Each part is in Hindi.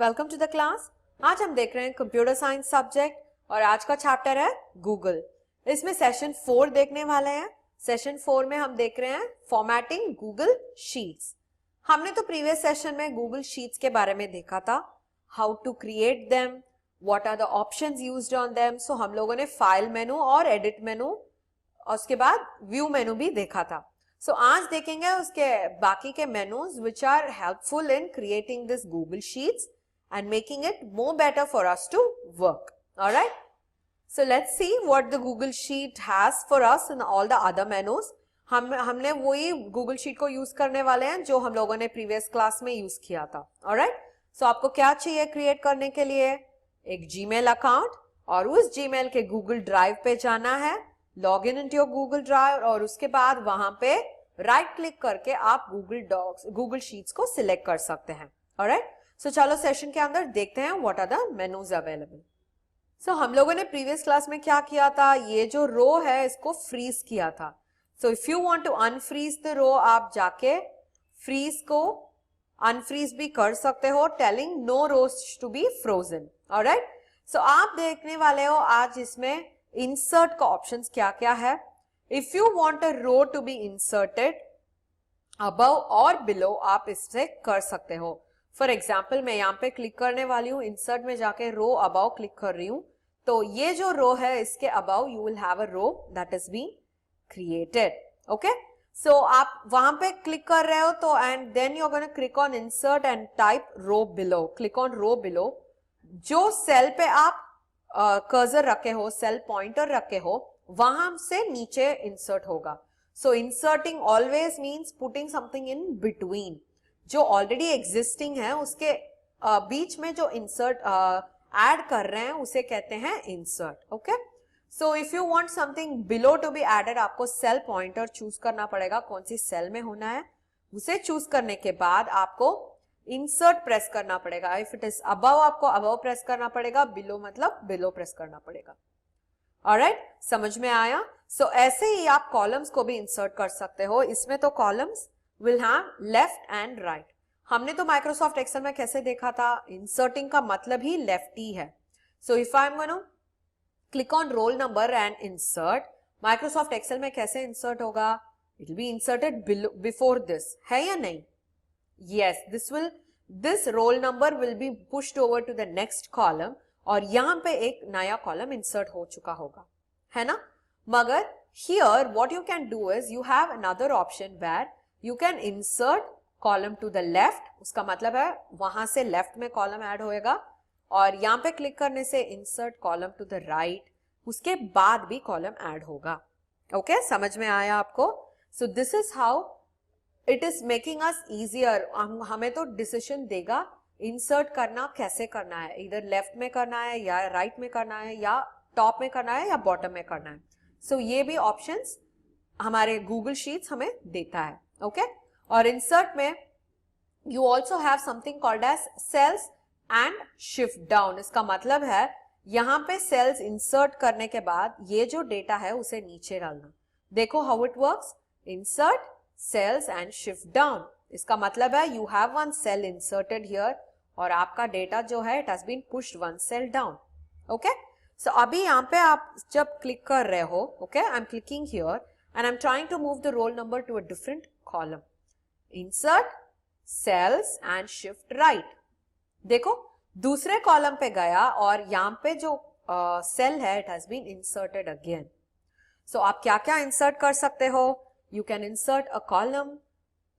Welcome to the class. आज हम देख रहे हैं कंप्यूटर साइंस सब्जेक्ट और आज का चैप्टर है गूगल। इसमें सेशन 4 देखने वाले हैं। सेशन 4 में हम देख रहे हैं फॉर्मेटिंग गूगल शीट्स। हमने तो प्रीवियस सेशन में गूगल शीट्स के बारे में देखा था, how to create them, what are the options used on them. So हम लोगों ने फाइल मेनू और एडिट मेनू और उसके बाद व्यू मेनू भी देखा था। सो आज देखेंगे उसके बाकी के menus which are helpful in creating this Google sheets and making it more better for us to work. All right. So let's see what the Google Sheet has for us in all the other menus. हमने वही Google Sheet को यूज करने वाले हैं जो हम लोगों ने प्रीवियस क्लास में यूज किया था. All right. So आपको क्या चाहिए क्रिएट करने के लिए? एक Gmail अकाउंट और उस Gmail के Google ड्राइव पे जाना है, log in into your Google drive और उसके बाद वहां पे राइट क्लिक करके आप Google शीट्स को सिलेक्ट कर सकते हैं. All right. सो चलो सेशन के अंदर देखते हैं what are the menus available. So हम लोगों ने प्रीवियस क्लास में क्या किया था, ये जो रो है इसको फ्रीज किया था। So if you want to unfreeze the row, आप जाके फ्रीज को अनफ्रीज भी कर सकते हो, telling no rows to be frozen. Alright, so आप देखने वाले हो आज इसमें इंसर्ट का ऑप्शंस क्या क्या है। If you want a row to be inserted above और बिलो, आप इससे कर सकते हो। फॉर एग्जाम्पल मैं यहाँ पे क्लिक करने वाली हूँ, इंसर्ट में जाके रो अबाउ क्लिक कर रही हूँ, तो ये जो रो है इसके above you will have a row that is being created. Okay, so आप वहां पे क्लिक कर रहे हो तो and then you are gonna click on insert and type row below. Click on row below. जो सेल पे आप कर्सर रखे हो, सेल पॉइंटर रखे हो, वहां से नीचे इंसर्ट होगा। So inserting always means putting something in between. जो ऑलरेडी एग्जिस्टिंग है उसके बीच में जो इंसर्ट ऐड कर रहे हैं उसे कहते हैं insert. Okay, so if you want something below to be added, आपको सेल पॉइंटर चूज करना पड़ेगा, कौन सी सेल में होना है। उसे चूज करने के बाद आपको इंसर्ट प्रेस करना पड़ेगा। इफ इट इज अबव, आपको अबव प्रेस करना पड़ेगा, बिलो मतलब बिलो प्रेस करना पड़ेगा। ऑलराइट, समझ में आया। सो ऐसे ही आप कॉलम्स को भी इंसर्ट कर सकते हो। इसमें तो columns will have left and right। हमने तो माइक्रोसॉफ्ट एक्सेल में कैसे देखा था, इंसर्टिंग का मतलब ही लेफ्ट ही है। So if I am gonna click on roll number and insert, Microsoft Excel में कैसे इंसर्ट होगा, it will be inserted before this, है या नहीं? Yes, this roll number will be pushed over to the next column और यहां पे एक नया कॉलम इंसर्ट हो चुका होगा, है ना? मगर here what you can do is you have another option where you can insert column to the left। उसका मतलब है वहां से लेफ्ट में कॉलम ऐड होएगा और यहां पे क्लिक करने से insert column to the right, उसके बाद भी कॉलम ऐड होगा। ओके, समझ में आया आपको? So this is how it is making us easier. हमें तो डिसीजन देगा इंसर्ट करना कैसे करना है, इधर लेफ्ट में करना है या राइट में करना है या टॉप में करना है या बॉटम में करना है। सो ये भी ऑप्शंस हमारे गूगल शीट्स हमें देता है। ओके, और इंसर्ट में you also have something called as cells and shift down. इसका मतलब है यहां पे सेल्स इंसर्ट करने के बाद ये जो डेटा है उसे नीचे डालना। देखो how it works, insert cells and shift down. इसका मतलब है you have one cell inserted here और आपका डेटा जो है it has been pushed one cell down. Okay, so अभी यहाँ पे आप जब क्लिक कर रहे हो, okay, I am clicking here and I'm trying to move the roll number to a different column. Insert, cells and shift right. देखो दूसरे कॉलम पे गया और यहाँ पे जो सेल है it has been inserted again. So आप क्या क्या इंसर्ट कर सकते हो? You can insert a column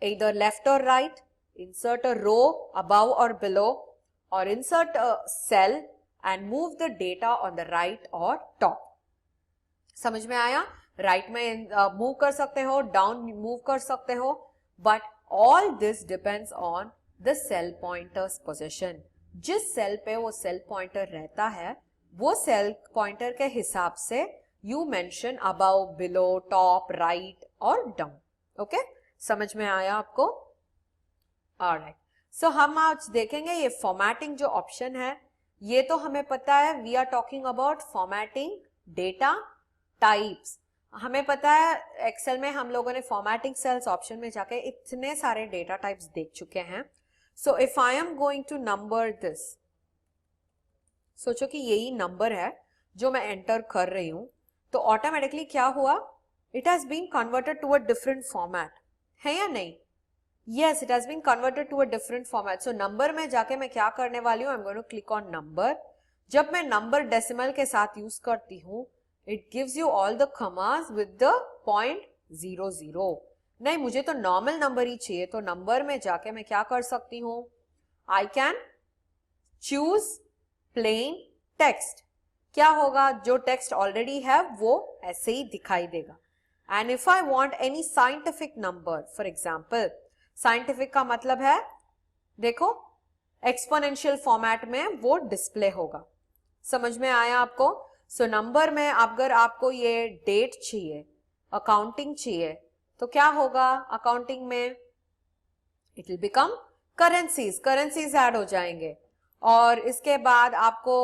either left or right, insert a row above or below, or insert a cell and move the data on the right or top. समझ में आया? राइट में मूव कर सकते हो, डाउन मूव कर सकते हो, but all this depends on the cell pointers position. जिस सेल पे वो सेल पॉइंटर रहता है वो सेल पॉइंटर के हिसाब से you mention above, below, top, right और डाउन। ओके, समझ में आया आपको? ऑलराइट, सो हम आज देखेंगे ये फॉर्मेटिंग जो ऑप्शन है, ये तो हमें पता है, we are talking about formatting data types. हमें पता है एक्सेल में हम लोगों ने फॉर्मेटिंग सेल्स ऑप्शन में जाके इतने सारे डेटा टाइप्स देख चुके हैं। So if I am going to number this, सोचो कि यही नंबर है जो मैं एंटर कर रही हूं, तो ऑटोमेटिकली क्या हुआ, it has been converted to a different format, है या नहीं? Yes, it has been converted to a different format. So number में जाके मैं क्या करने वाली हूं, I am going to click on number. जब मैं नंबर डेसिमल के साथ यूज करती हूं, it gives you all the commas with the .00. नहीं, मुझे तो नॉर्मल नंबर ही चाहिए, तो नंबर में जाके मैं क्या कर सकती हूं, I can choose plain text. क्या होगा, जो टेक्स्ट ऑलरेडी है वो ऐसे ही दिखाई देगा. And if I want any scientific number, for example, scientific का मतलब है, देखो एक्सपोनेंशियल फॉर्मेट में वो डिस्प्ले होगा. समझ में आया आपको? सो नंबर में अगर आपको ये डेट चाहिए, अकाउंटिंग चाहिए, तो क्या होगा अकाउंटिंग में, it will become currencies, currencies add हो जाएंगे. और इसके बाद आपको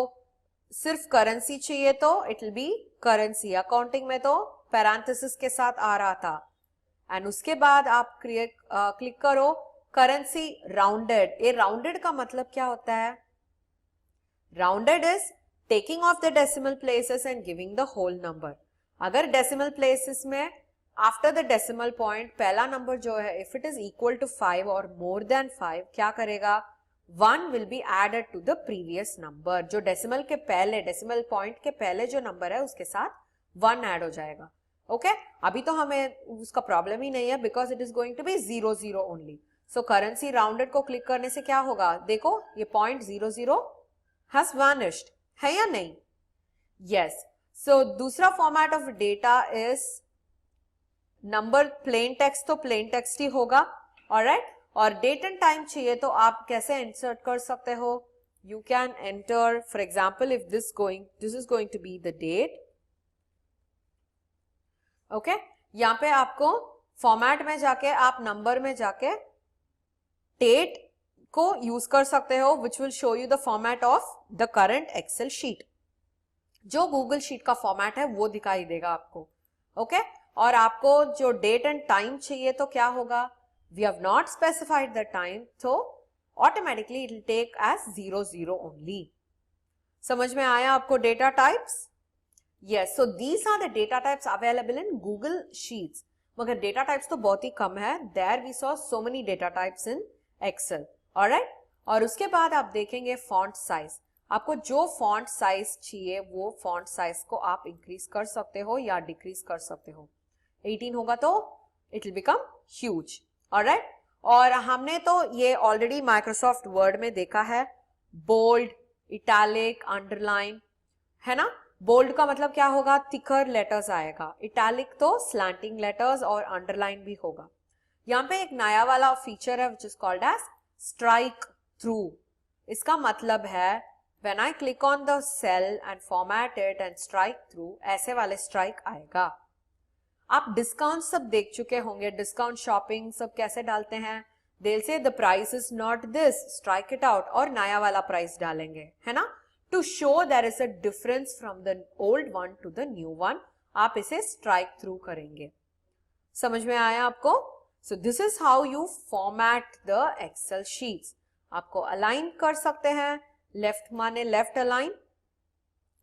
सिर्फ करेंसी चाहिए तो it will B currency. Accounting में तो पैरेंथेसिस के साथ आ रहा था. एंड उसके बाद आप क्लिक करो करेंसी राउंडेड. ये राउंडेड का मतलब क्या होता है, rounded is taking off the decimal places and giving the whole number. अगर डेसिमल प्लेसेस में आफ्टर द डेसिमल पॉइंट पहला नंबर जो है, if it is equal to 5 और मोर देन 5, क्या करेगा, 1 will be added to the previous number. जो डेसिमल के पहले, डेसिमल पॉइंट के पहले जो नंबर है उसके साथ 1 ऐड हो जाएगा. ओके अभी तो हमें उसका प्रॉब्लम ही नहीं है, because it is going to be 00 only. So currency rounded को क्लिक करने से क्या होगा, देखो ये .00 हैज वैनिश्ड, है या नहीं? यस. सो दूसरा format of data is number plain text, तो प्लेन टेक्स्ट ही होगा. ऑलराइट. और डेट एंड टाइम चाहिए तो आप कैसे इंसर्ट कर सकते हो, you can enter, for example, if this is going to be the date. Okay यहाँ पे आपको फॉर्मेट में जाके आप नंबर में जाके डेट को यूज कर सकते हो, which will show you the format of the current Excel sheet. जो गूगल शीट का फॉर्मेट है वो दिखाई देगा आपको. ओके और आपको जो डेट एंड टाइम चाहिए तो क्या होगा, we have not specified the time, so automatically it will take as 00 only. समझ में आया आपको data types? Yes, so these are the data types available in Google Sheets. मगर data types तो बहुत ही कम है. There we saw so many data types in Excel. Alright? और उसके बाद आप देखेंगे font size. आपको जो font size चाहिए वो font size को आप increase कर सकते हो या decrease कर सकते हो. 18 होगा तो it will become huge. Alright. और हमने तो ये ऑलरेडी माइक्रोसॉफ्ट वर्ड में देखा है, बोल्ड, इटैलिक, अंडरलाइन, है ना. बोल्ड का मतलब क्या होगा, थिकर लेटर्स आएगा. इटैलिक तो स्लैंटिंग लेटर्स और अंडरलाइन भी होगा. यहाँ पे एक नया वाला फीचर है which is called as strike through. इसका मतलब है when I click on the cell and format it and strike through, ऐसे वाले स्ट्राइक आएगा. आप डिस्काउंट सब देख चुके होंगे, डिस्काउंट शॉपिंग सब कैसे डालते हैं, they say the price is not this, strike it out, और नया वाला प्राइस डालेंगे, है ना, to show there is a difference from the old one to the new one. आप इसे स्ट्राइक थ्रू करेंगे. समझ में आया आपको? So this is how you format the Excel sheets. आपको अलाइन कर सकते हैं, लेफ्ट माने left align.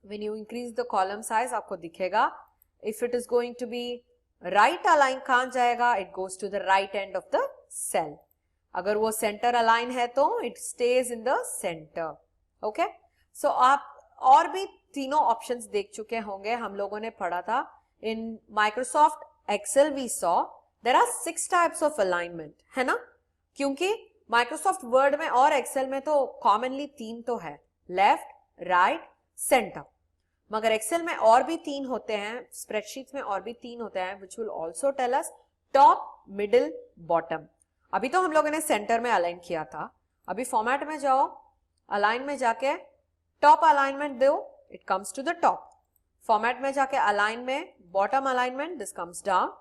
When you increase the column size आपको दिखेगा. If it is going to be right align कहां जाएगा, it goes to the right end of the cell. अगर वो सेंटर अलाइन है तो it stays in the centre. Okay so आप और भी तीनों ऑप्शंस देख चुके होंगे, हम लोगों ने पढ़ा था in Microsoft Excel. We saw there are 6 types of alignment, है ना, क्योंकि माइक्रोसॉफ्ट वर्ड में और एक्सेल में तो कॉमनली 3 तो है, लेफ्ट, राइट, सेंटर. मगर एक्सेल में और भी 3 होते हैं, स्प्रेडशीट में और भी 3 होते हैं, which will also tell us top, middle, bottom. अभी तो हम लोगों ने सेंटर में अलाइन किया था. अभी फॉर्मेट में जाओ, अलाइन में जाके टॉप अलाइनमेंट दो, it comes to the top. Format में जाके अलाइन में bottom alignment, this comes down.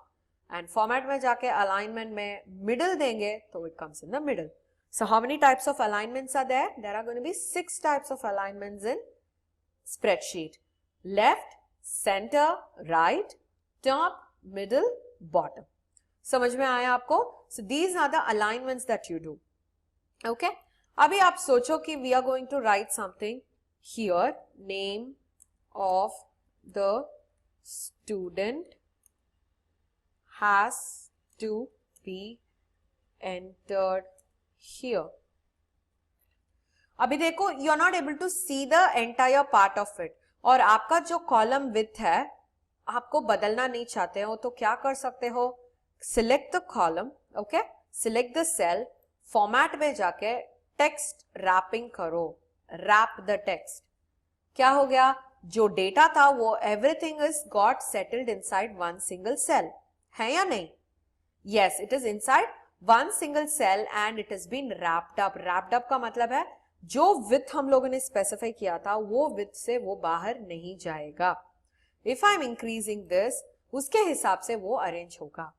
And format में जाके अलाइनमेंट में मिडिल देंगे तो it comes in the middle. So how many types of alignments are there? There are going to be 6 types of alignments in spreadsheet. Left, centre, right, top, middle, bottom. समझ में आया आपको? So these are the alignments that you do. Okay अभी आप सोचो कि we are going to write something here, name of the student has to be entered here. अभी देखो, you are not able to see the entire part of it, और आपका जो कॉलम विड्थ है आपको बदलना नहीं चाहते हो तो क्या कर सकते हो, select the column, okay, select the cell, format में जाके टेक्स्ट रैपिंग करो, रैप द टेक्स्ट. क्या हो गया, जो डेटा था वो everything is got settled inside one single cell, है या नहीं? Yes, it is inside one single cell and it is been wrapped up. Wrapped up का मतलब है जो विड्थ हम लोगों ने स्पेसिफाई किया था वो विड्थ से वो बाहर नहीं जाएगा. If I M increasing this, उसके हिसाब से वो अरेंज होगा.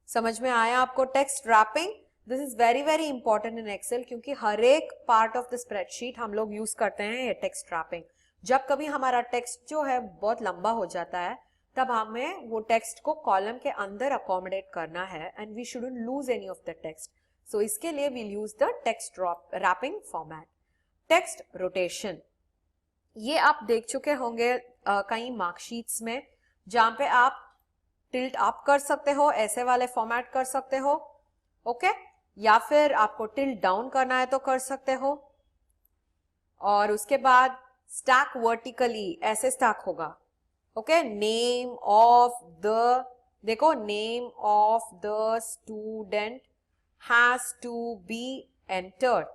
समझ में आया आपको text wrapping? This is very very important in Excel, क्योंकि हर एक पार्ट ऑफ द स्प्रेडशीट हम लोग यूज करते हैं ये टेक्स्ट रैपिंग. जब कभी हमारा टेक्स्ट जो है बहुत लंबा हो जाता है तब हमें वो टेक्स्ट को कॉलम के अंदर अकोमोडेट करना है and we shouldn't lose any of the text. So इसके लिए we'll use the text wrapping format. Text rotation, ये आप देख चुके होंगे कई मार्कशीट्स में, जहां पे आप टिल्ट अप कर सकते हो, ऐसे वाले फॉर्मेट कर सकते हो, ओके, या फिर आपको टिल्ट डाउन करना है तो कर सकते हो. और उसके बाद स्टैक वर्टिकली, ऐसे स्टैक होगा, ओके. नेम ऑफ द, देखो, name of the student has to be entered,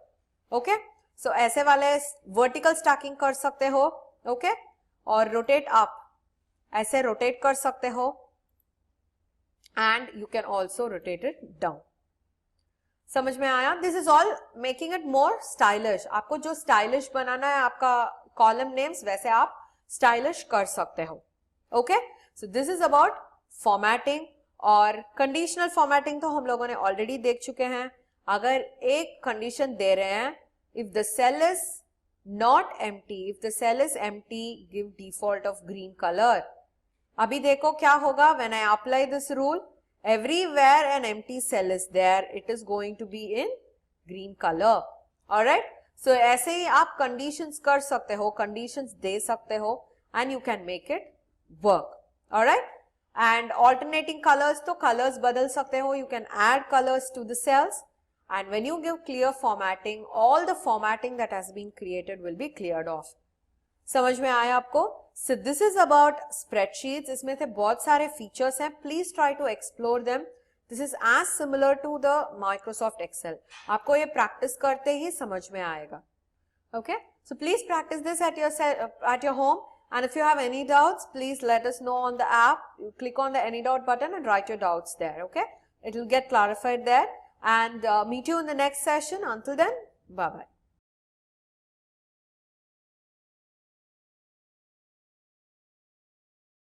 okay. So ऐसे वाले vertical stacking कर सकते हो, okay. और rotate up, ऐसे rotate कर सकते हो and you can also rotate it down. समझ में आया? This is all making it more stylish. आपको जो stylish बनाना है आपका column names, वैसे आप stylish कर सकते हो, okay. So this is about formatting. और कंडीशनल फॉर्मेटिंग तो हम लोगों ने ऑलरेडी देख चुके हैं. अगर एक कंडीशन दे रहे हैं, if the cell is not empty, if the cell is empty give default of green colour. अभी देखो क्या होगा, when I apply this rule, everywhere an empty cell is there, it is going to be in green colour. Alright, so ऐसे ही आप कंडीशंस कर सकते हो, कंडीशंस दे सकते हो and you can make it work. Alright, and alternating colors, तो colors बदल सकते हो, you can add colors to the cells, and when you give clear formatting, all the formatting that has been created will be cleared off. समझ में आया आपको? So this is about spreadsheets. इसमें से बहुत सारे features हैं, please try to explore them. This is as similar to the Microsoft Excel. आपको ये practice करते ही समझ में आएगा. Okay, so please practice this at your home. And if you have any doubts, please let us know on the app. You click on the any doubt button and write your doubts there, okay? It will get clarified there. And meet you in the next session. Until then, bye-bye.